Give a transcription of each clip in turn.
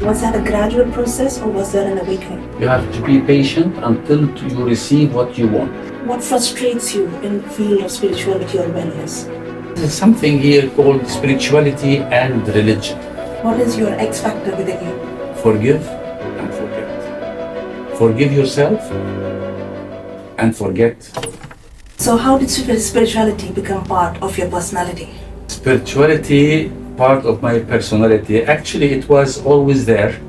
Was that a gradual process or was there an awakening? You have to be patient until you receive what you want. What frustrates you in the field of spirituality or wellness? There's something here called spirituality and religion. What is your X factor within you? Forgive and forget. Forgive yourself and forget. So how did spirituality become part of your personality? Spirituality, part of my personality. Actually, it was always there.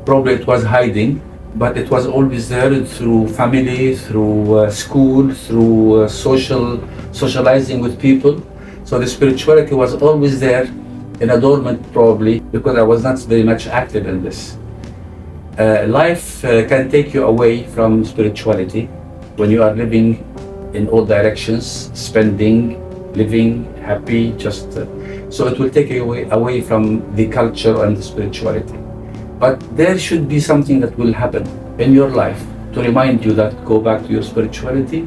Probably it was hiding, but it was always there through family, through school, through socializing with people. So the spirituality was always there, in a dormant probably, because I was not very much active in this. Life can take you away from spirituality when you are living in all directions, spending, living, happy, so it will take you away from the culture and the spirituality. But there should be something that will happen in your life to remind you that go back to your spirituality,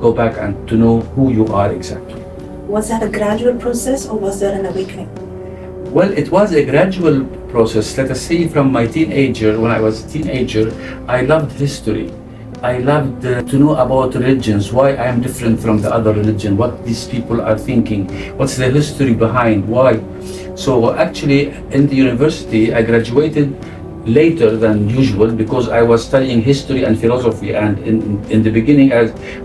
go back and to know who you are exactly. Was that a gradual process or was there an awakening? Well, it was a gradual process. Let us say from my teenager, when I was a teenager, I loved history. I loved to know about religions, why I am different from the other religion, what these people are thinking, what's the history behind, why. So actually in the university, I graduated later than usual because I was studying history and philosophy, and in the beginning,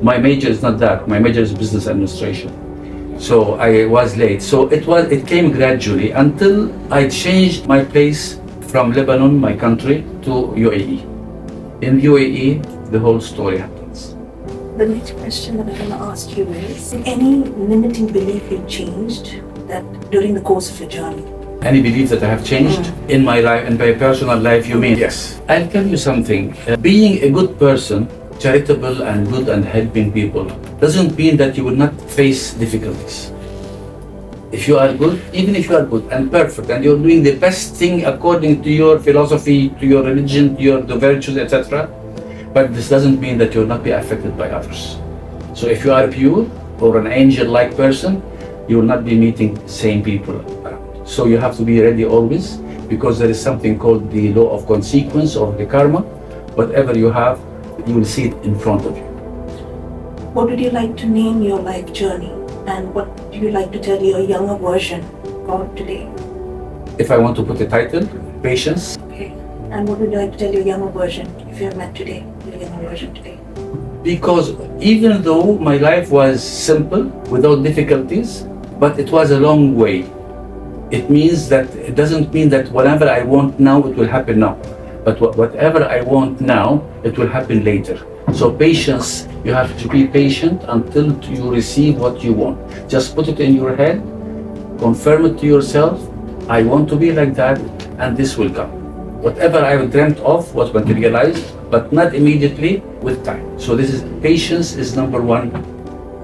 my major is not that, my major is business administration. So I was late. So it came gradually until I changed my place from Lebanon, my country, to UAE. In UAE, the whole story happens. The next question that I'm going to ask you is, any limiting belief you changed that during the course of your journey? Any belief that I have changed in my life, in my personal life, you mean? Yes. I'll tell you something. Being a good person, charitable and good and helping people, doesn't mean that you will not face difficulties. If you are good, even if you are good and perfect and you're doing the best thing according to your philosophy, to your religion, to the virtues, etc., but this doesn't mean that you'll not be affected by others. So if you are pure or an angel-like person, you will not be meeting same people around. So you have to be ready always, because there is something called the law of consequence or the karma. Whatever you have, you will see it in front of you. What would you like to name your life journey? And what do you like to tell your younger version of today? If I want to put a title, patience. Okay. And what would you like to tell your younger version if you have met today, your younger version today? Because even though my life was simple, without difficulties, but it was a long way. It doesn't mean that whatever I want now, it will happen now. But whatever I want now, it will happen later. So patience, you have to be patient until you receive what you want. Just put it in your head, confirm it to yourself, I want to be like that, and this will come. Whatever I dreamt of was materialized, but not immediately, with time. So patience is number one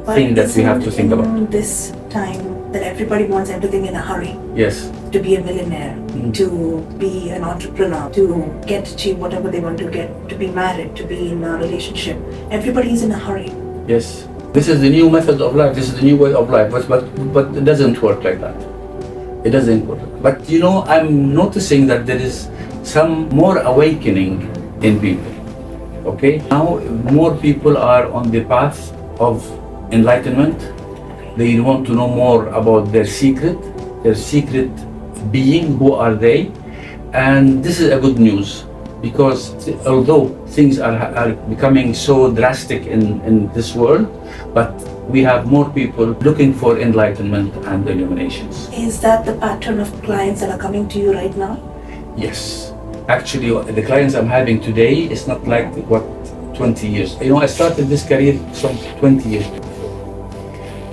thing that we have to think about. This time that everybody wants everything in a hurry. Yes. To be a millionaire, to be an entrepreneur, to achieve whatever they want to get, to be married, to be in a relationship. Everybody is in a hurry. Yes. This is the new method of life, this is the new way of life, but it doesn't work like that. It doesn't work. But I'm noticing that there is some more awakening in people. Okay? Now more people are on the path of enlightenment. They want to know more about their secret being, who are they, and this is a good news, because although things are becoming so drastic in this world, but we have more people looking for enlightenment and illuminations. Is that the pattern of clients that are coming to you right now? Yes. Actually, the clients I'm having today is not like what 20 years. I started this career some 20 years before.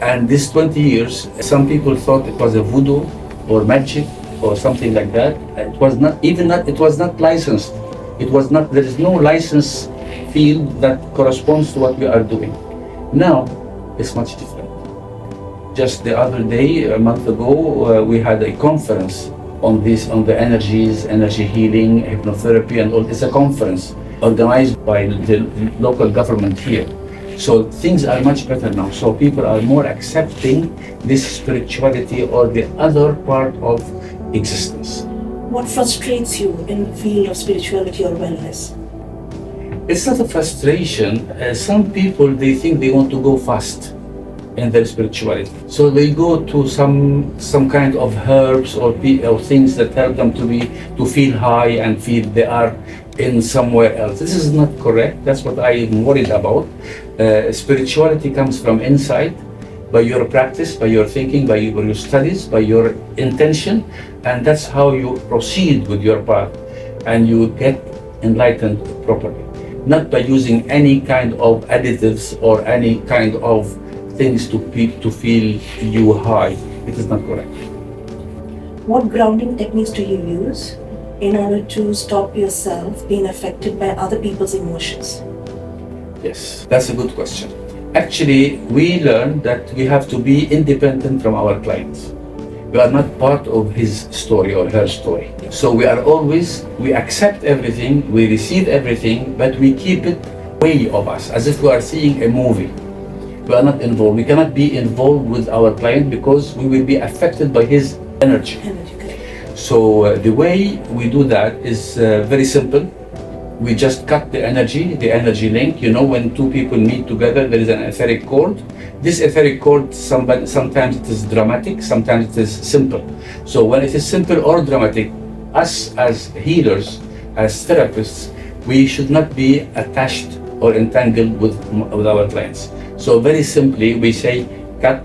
And this 20 years, some people thought it was a voodoo or magic or something like that. It was not licensed. There is no license field that corresponds to what we are doing. Now, it's much different. Just the other day, a month ago, we had a conference on the energies, energy healing, hypnotherapy, and all. It's a conference organized by the local government here. So things are much better now. So people are more accepting this spirituality or the other part of existence. What frustrates you in the field of spirituality or wellness? It's not a frustration. Some people, they think they want to go fast in their spirituality, so they go to some kind of herbs or things that help them to feel high and feel they are in somewhere else. This is not correct. That's what I'm worried about. Spirituality comes from inside, by your practice, by your thinking, by your studies, by your intention, and that's how you proceed with your path, and you get enlightened properly. Not by using any kind of additives or any kind of things to feel you high. It is not correct. What grounding techniques do you use in order to stop yourself being affected by other people's emotions? Yes, that's a good question. Actually, we learned that we have to be independent from our clients. We are not part of his story or her story. So we accept everything, we receive everything, but we keep it way of us, as if we are seeing a movie. We are not involved. We cannot be involved with our client because we will be affected by his energy. So the way we do that is very simple. We just cut the energy link. You know, when two people meet together, there is an etheric cord. This etheric cord, sometimes it is dramatic, sometimes it is simple. So when it is simple or dramatic, us as healers, as therapists, we should not be attached or entangled with our clients. So very simply, we say cut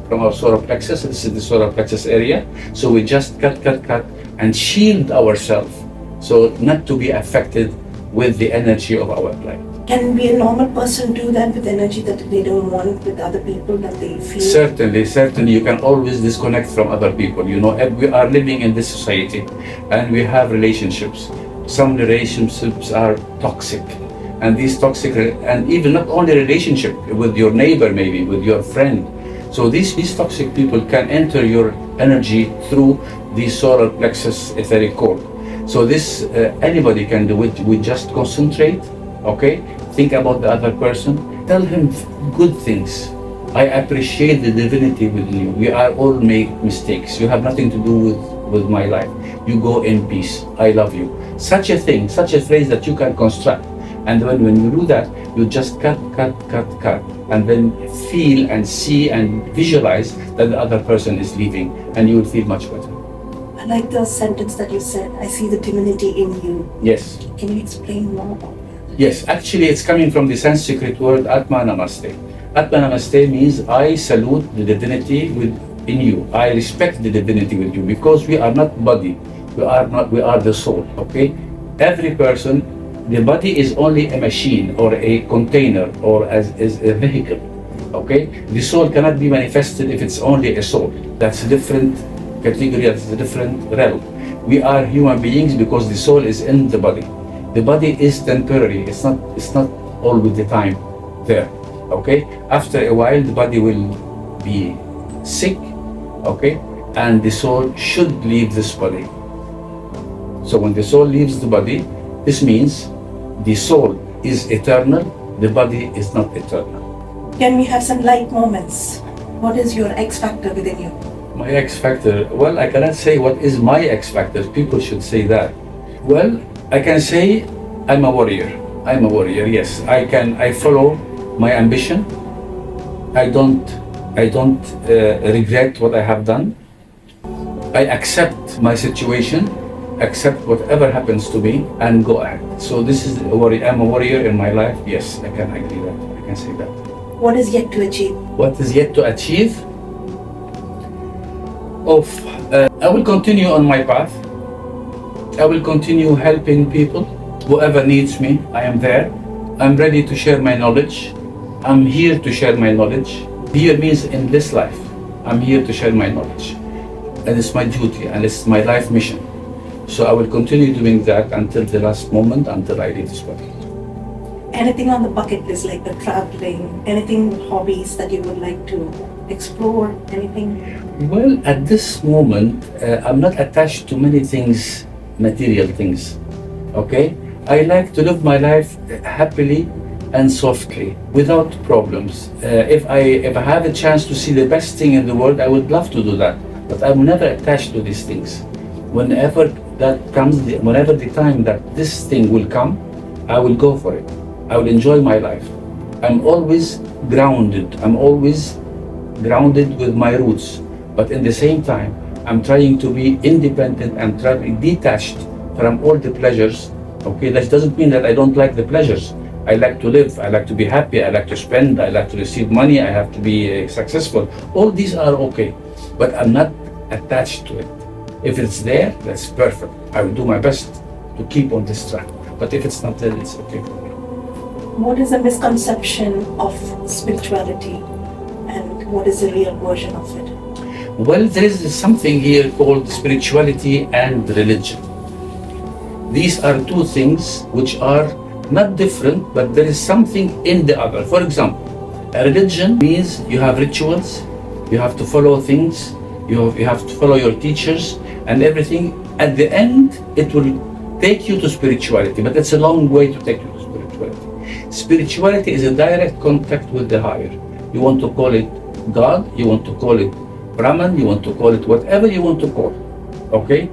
from our solar plexus. This is the solar plexus area. So we just cut and shield ourselves, so not to be affected with the energy of our client. Can be a normal person do that with energy that they don't want with other people that they feel? Certainly, you can always disconnect from other people. You know, we are living in this society and we have relationships. Some relationships are toxic, and these toxic, and even not only relationship with your neighbor, maybe with your friend. So these toxic people can enter your energy through the solar plexus etheric cord. So this anybody can do it. We just concentrate, okay? Think about the other person. Tell him good things. I appreciate the divinity within you. We are all make mistakes. You have nothing to do with my life. You go in peace. I love you. Such a thing, such a phrase that you can construct. And when you do that, you just cut, and then feel and see and visualize that the other person is leaving, and you will feel much better. I like the sentence that you said, I see the divinity in you. Yes. Can you explain more about that? Yes, actually it's coming from the Sanskrit word Atma Namaste. Atma Namaste means I salute the divinity within you. I respect the divinity with you, because we are not body. We are the soul, okay? Every person, the body is only a machine or a container or as a vehicle, okay? The soul cannot be manifested if it's only a soul. That's a different category, that's a different realm. We are human beings because the soul is in the body. The body is temporary. It's not all with the time there, okay? After a while, the body will be sick, okay? And the soul should leave this body. So when the soul leaves the body, this means the soul is eternal, the body is not eternal. Can we have some light moments? What is your X factor within you? My X factor, well, I cannot say what is my X factor. People should say that. Well, I can say I'm a warrior. I'm a warrior, yes. I follow my ambition. I don't regret what I have done. I accept my situation, accept whatever happens to me, and go ahead. So this is a warrior. I'm a warrior in my life. Yes, I can agree that. I can say that. What is yet to achieve? What is yet to achieve? I will continue on my path. I will continue helping people. Whoever needs me, I am there. I'm ready to share my knowledge. I'm here to share my knowledge. Here means in this life. I'm here to share my knowledge. And it's my duty and it's my life mission. So I will continue doing that until the last moment, until I leave this body. Anything on the bucket list, like the traveling, anything, hobbies that you would like to explore, anything? Well, at this moment, I'm not attached to many things, material things, okay? I like to live my life happily and softly, without problems. If I have a chance to see the best thing in the world, I would love to do that, but I'm never attached to these things. Whenever that comes, whenever the time that this thing will come, I will go for it. I will enjoy my life. I'm always grounded. I'm always grounded with my roots. But in the same time, I'm trying to be independent. I'm trying to be detached from all the pleasures. Okay, that doesn't mean that I don't like the pleasures. I like to live. I like to be happy. I like to spend. I like to receive money. I have to be successful. All these are okay, but I'm not attached to it. If it's there, that's perfect. I will do my best to keep on this track. But if it's not there, it's okay for me. What is the misconception of spirituality and what is the real version of it? Well, there is something here called spirituality and religion. These are two things which are not different, but there is something in the other. For example, a religion means you have rituals, you have to follow things, you have to follow your teachers and everything. At the end, it will take you to spirituality, but it's a long way to take you to spirituality. Spirituality is a direct contact with the higher. You want to call it God, you want to call it Brahman, you want to call it whatever you want to call it, okay?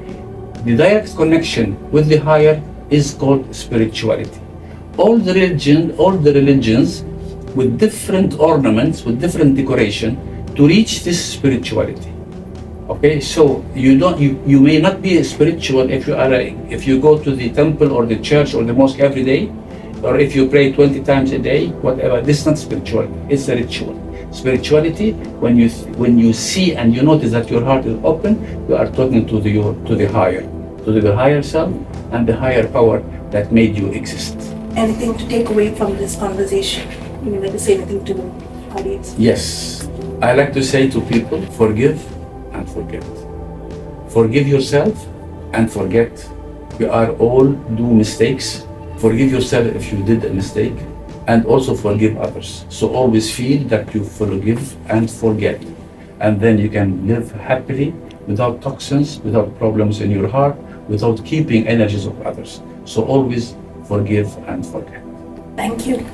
The direct connection with the higher is called spirituality. All the religions with different ornaments, with different decoration to reach this spirituality. Okay, so you may not be spiritual if you go to the temple or the church or the mosque every day, or if you pray 20 times a day, whatever. This is not spirituality, it's a ritual. Spirituality, when you see and you notice that your heart is open, you are talking to the higher self and the higher power that made you exist. Anything to take away from this conversation? You would like to say anything to the audience? Yes, I like to say to people, forgive and forget. Forgive yourself and forget. We are all do mistakes. Forgive yourself if you did a mistake, and also forgive others. So always feel that you forgive and forget, and then you can live happily without toxins, without problems in your heart, without keeping energies of others. So always forgive and forget. Thank you.